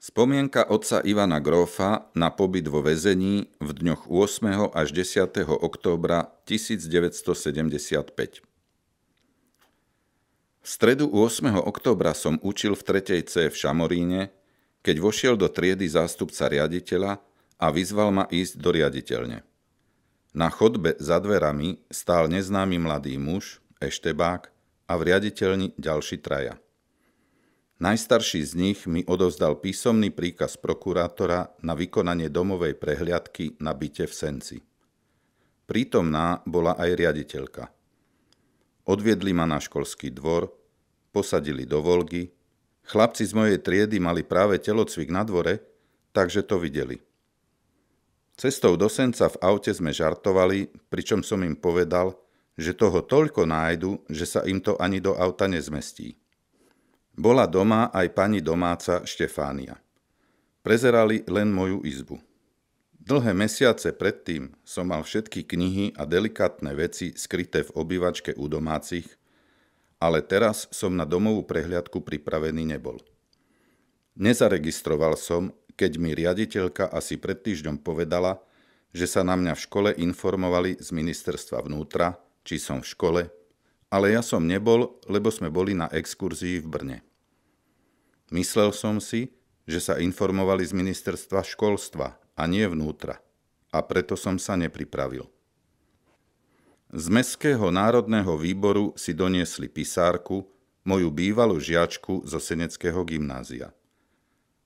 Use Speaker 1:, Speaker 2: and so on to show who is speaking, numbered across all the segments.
Speaker 1: Spomienka otca Ivana Grófa na pobyt vo väzení v dňoch 8. až 10. októbra 1975. V stredu 8. októbra som učil v 3. C v Šamoríne, keď vošiel do triedy zástupca riaditeľa a vyzval ma ísť do riaditeľne. Na chodbe za dverami stál neznámy mladý muž, eštebák, a v riaditeľni ďalší traja. Najstarší z nich mi odovzdal písomný príkaz prokurátora na vykonanie domovej prehliadky na byte v Senci. Prítomná bola aj riaditeľka. Odviedli ma na školský dvor, posadili do Volgy. Chlapci z mojej triedy mali práve telocvik na dvore, takže to videli. Cestou do Senca v aute sme žartovali, pričom som im povedal, že toho toľko nájdu, že sa im to ani do auta nezmestí. Bola doma aj pani domáca Štefánia. Prezerali len moju izbu. Dlhé mesiace predtým som mal všetky knihy a delikátne veci skryté v obývačke u domácich, ale teraz som na domovú prehliadku pripravený nebol. Nezaregistroval som, keď mi riaditeľka asi pred týždňom povedala, že sa na mňa v škole informovali z ministerstva vnútra, či som v škole, ale ja som nebol, lebo sme boli na exkurzii v Brne. Myslel som si, že sa informovali z ministerstva školstva a nie vnútra, a preto som sa nepripravil. Z Mestského národného výboru si doniesli pisárku, moju bývalú žiačku zo Seneckého gymnázia.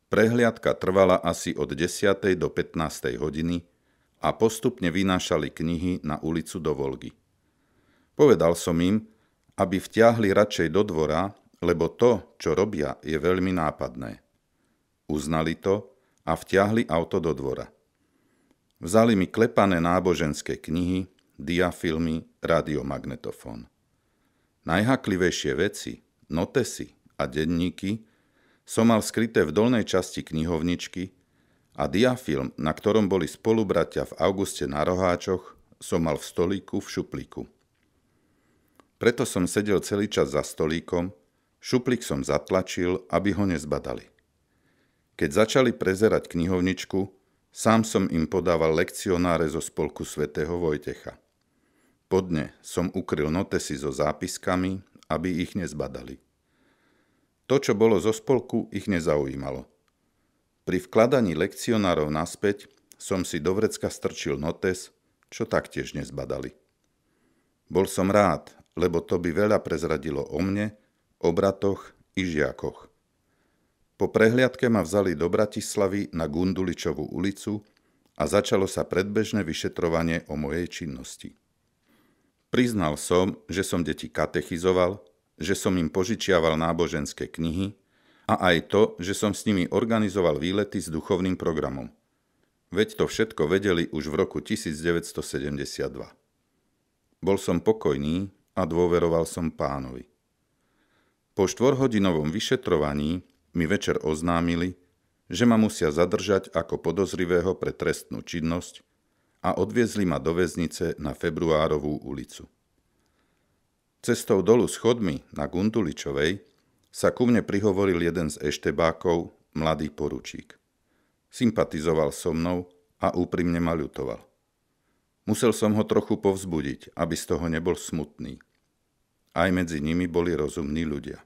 Speaker 1: Prehliadka trvala asi od 10. do 15. hodiny a postupne vynášali knihy na ulicu do Volgy. Povedal som im, aby vtiahli radšej do dvora, lebo to, čo robia, je veľmi nápadné. Uznali to a vtiahli auto do dvora. Vzali mi klepané náboženské knihy, diafilmy, radiomagnetofón. Najhaklivejšie veci, notesy a denníky som mal skryté v dolnej časti knihovničky a diafilm, na ktorom boli spolubratia v Auguste na Roháčoch, som mal v stolíku v šuplíku. Preto som sedel celý čas za stolíkom, šuplík som zatlačil, aby ho nezbadali. Keď začali prezerať knihovničku, sám som im podával lekcionáre zo spolku svätého Vojtecha. Po dne som ukryl notesy so zápiskami, aby ich nezbadali. To, čo bolo zo spolku, ich nezaujímalo. Pri vkladaní lekcionárov naspäť som si do vrecka strčil notes, čo taktiež nezbadali. Bol som rád, lebo to by veľa prezradilo o mne, o bratoch i žiakoch. Po prehliadke ma vzali do Bratislavy na Gunduličovú ulicu a začalo sa predbežné vyšetrovanie o mojej činnosti. Priznal som, že som deti katechizoval, že som im požičiaval náboženské knihy a aj to, že som s nimi organizoval výlety s duchovným programom. Veď to všetko vedeli už v roku 1972. Bol som pokojný a dôveroval som Pánovi. Po 4-hodinovom vyšetrovaní mi večer oznámili, že ma musia zadržať ako podozrivého pre trestnú činnosť a odviezli ma do väznice na Februárovú ulicu. Cestou dolu schodmi na Gunduličovej sa ku mne prihovoril jeden z eštebákov, mladý poručík. Sympatizoval so mnou a úprimne ma ľutoval. Musel som ho trochu povzbudiť, aby z toho nebol smutný. Aj medzi nimi boli rozumní ľudia.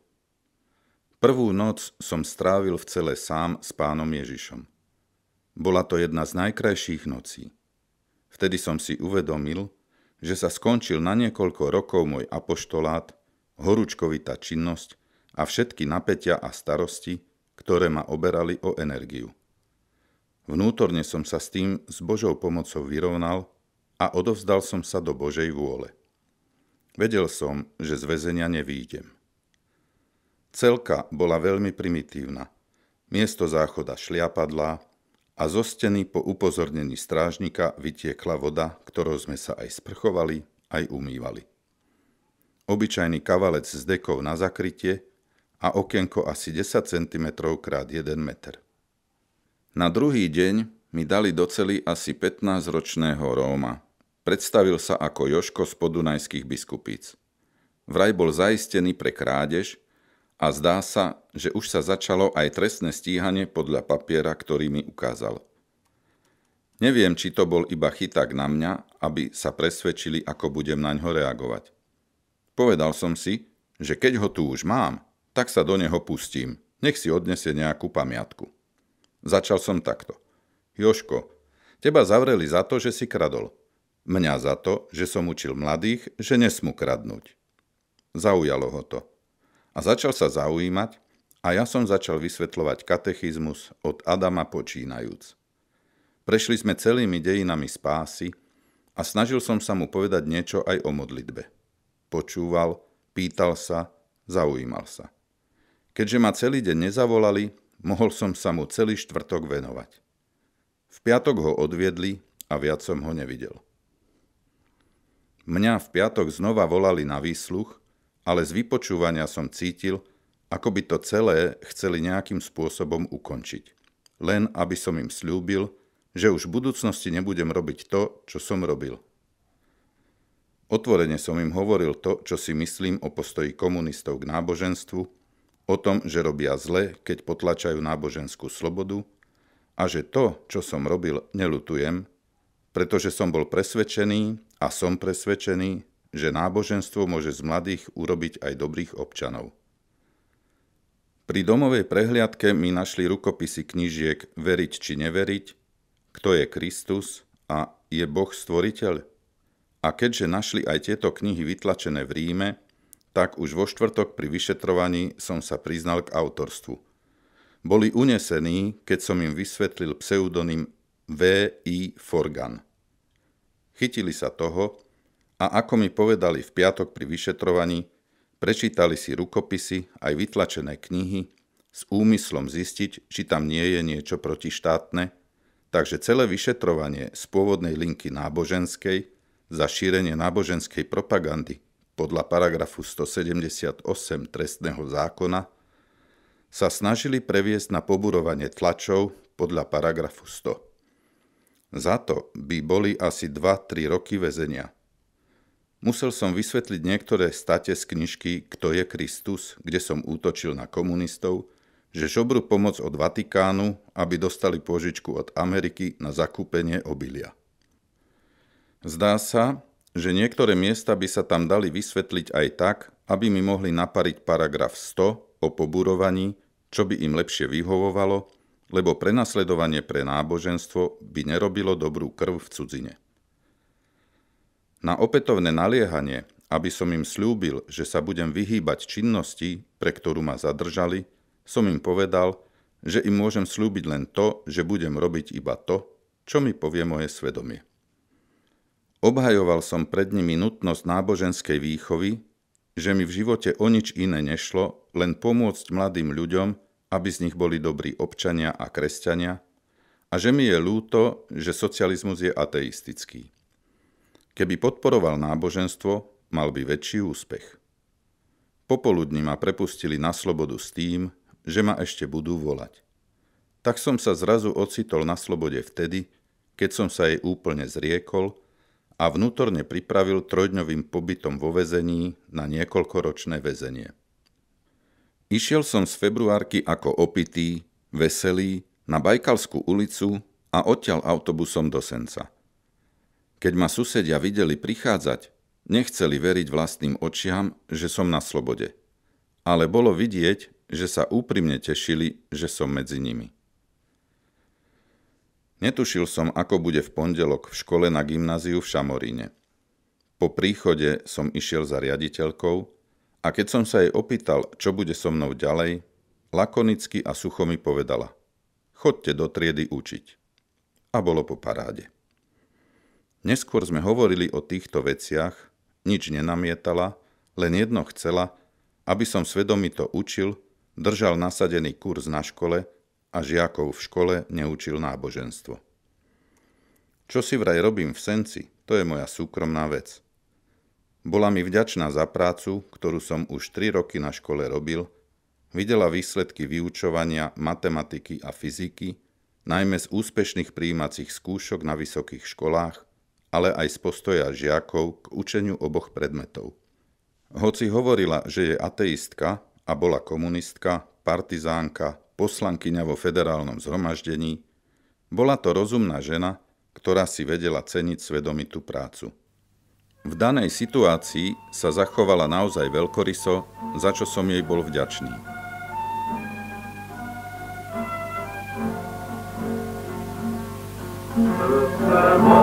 Speaker 1: Prvú noc som strávil v cele sám s Pánom Ježišom. Bola to jedna z najkrajších nocí. Vtedy som si uvedomil, že sa skončil na niekoľko rokov môj apoštolát, horúčkovitá činnosť a všetky napätia a starosti, ktoré ma oberali o energiu. Vnútorne som sa s tým s Božou pomocou vyrovnal a odovzdal som sa do Božej vôle. Vedel som, že z väzenia nevýjdem. Celka bola veľmi primitívna. Miesto záchoda šliapadlá a zo steny po upozornení strážnika vytiekla voda, ktorou sme sa aj sprchovali, aj umývali. Obyčajný kavalec s dekou na zakrytie a okienko asi 10 cm krát 1 meter. Na druhý deň mi dali do cely asi 15-ročného Róma. Predstavil sa ako Jožko z Podunajských Biskupíc. Vraj bol zaistený pre krádež A zdá sa, že už sa začalo aj trestné stíhanie podľa papiera, ktorý mi ukázal. Neviem, či to bol iba chyták na mňa, aby sa presvedčili, ako budem naňho reagovať. Povedal som si, že keď ho tu už mám, tak sa do neho pustím, nech si odnesie nejakú pamiatku. Začal som takto. Jožko, teba zavreli za to, že si kradol. Mňa za to, že som učil mladých, že nesmú kradnúť. Zaujalo ho to. A začal sa zaujímať a ja som začal vysvetľovať katechizmus od Adama počínajúc. Prešli sme celými dejinami spásy a snažil som sa mu povedať niečo aj o modlitbe. Počúval, pýtal sa, zaujímal sa. Keďže ma celý deň nezavolali, mohol som sa mu celý štvrtok venovať. V piatok ho odviedli a viac som ho nevidel. Mňa v piatok znova volali na výsluch, ale z vypočúvania som cítil, ako by to celé chceli nejakým spôsobom ukončiť. Len aby som im sľúbil, že už v budúcnosti nebudem robiť to, čo som robil. Otvorene som im hovoril to, čo si myslím o postoji komunistov k náboženstvu, o tom, že robia zle, keď potlačajú náboženskú slobodu a že to, čo som robil, neľutujem, pretože som bol presvedčený a som presvedčený, že náboženstvo môže z mladých urobiť aj dobrých občanov. Pri domovej prehliadke mi našli rukopisy knížiek Veriť či neveriť, Kto je Kristus a Je Boh stvoriteľ? A keďže našli aj tieto knihy vytlačené v Ríme, tak už vo štvrtok pri vyšetrovaní som sa priznal k autorstvu. Boli unesení, keď som im vysvetlil pseudonym V.I. Forgan. Chytili sa toho a ako mi povedali v piatok pri vyšetrovaní, prečítali si rukopisy aj vytlačené knihy s úmyslom zistiť, či tam nie je niečo protištátne, takže celé vyšetrovanie z pôvodnej linky náboženskej za šírenie náboženskej propagandy podľa paragrafu 178 trestného zákona sa snažili previesť na poburovanie tlačov podľa paragrafu 100. Za to by boli asi 2-3 roky väzenia. Musel som vysvetliť niektoré state z knižky Kto je Kristus, kde som útočil na komunistov, že žobrú pomoc od Vatikánu, aby dostali pôžičku od Ameriky na zakúpenie obilia. Zdá sa, že niektoré miesta by sa tam dali vysvetliť aj tak, aby mi mohli napariť paragraf 100 o poburovaní, čo by im lepšie vyhovovalo, lebo prenasledovanie pre náboženstvo by nerobilo dobrú krv v cudzine. Na opätovné naliehanie, aby som im sľúbil, že sa budem vyhýbať činnosti, pre ktorú ma zadržali, som im povedal, že im môžem sľúbiť len to, že budem robiť iba to, čo mi povie moje svedomie. Obhajoval som pred nimi nutnosť náboženskej výchovy, že mi v živote o nič iné nešlo, len pomôcť mladým ľuďom, aby z nich boli dobrí občania a kresťania, a že mi je ľúto, že socializmus je ateistický. Keby podporoval náboženstvo, mal by väčší úspech. Popoludní ma prepustili na slobodu s tým, že ma ešte budú volať. Tak som sa zrazu ocitol na slobode vtedy, keď som sa jej úplne zriekol a vnútorne pripravil 3-dňovým pobytom vo väzení na niekoľkoročné väzenie. Išiel som z februárky ako opitý, veselý, na Bajkalskú ulicu a odtiaľ autobusom do Senca. Keď ma susedia videli prichádzať, nechceli veriť vlastným očiam, že som na slobode. Ale bolo vidieť, že sa úprimne tešili, že som medzi nimi. Netušil som, ako bude v pondelok v škole na gymnáziu v Šamoríne. Po príchode som išiel za riaditeľkou a keď som sa jej opýtal, čo bude so mnou ďalej, lakonicky a sucho mi povedala: chodte do triedy učiť. A bolo po paráde. Neskôr sme hovorili o týchto veciach, nič nenamietala, len jedno chcela, aby som svedomito učil, držal nasadený kurz na škole a žiakov v škole neučil náboženstvo. Čo si vraj robím v Senci, to je moja súkromná vec. Bola mi vďačná za prácu, ktorú som už 3 roky na škole robil, videla výsledky vyučovania matematiky a fyziky, najmä z úspešných prijímacích skúšok na vysokých školách, ale aj z postoja žiakov k učeniu oboch predmetov. Hoci hovorila, že je ateistka a bola komunistka, partizánka, poslankyňa vo federálnom zhromaždení, bola to rozumná žena, ktorá si vedela ceniť svedomitú prácu. V danej situácii sa zachovala naozaj veľkoryso, za čo som jej bol vďačný.
Speaker 2: Come on.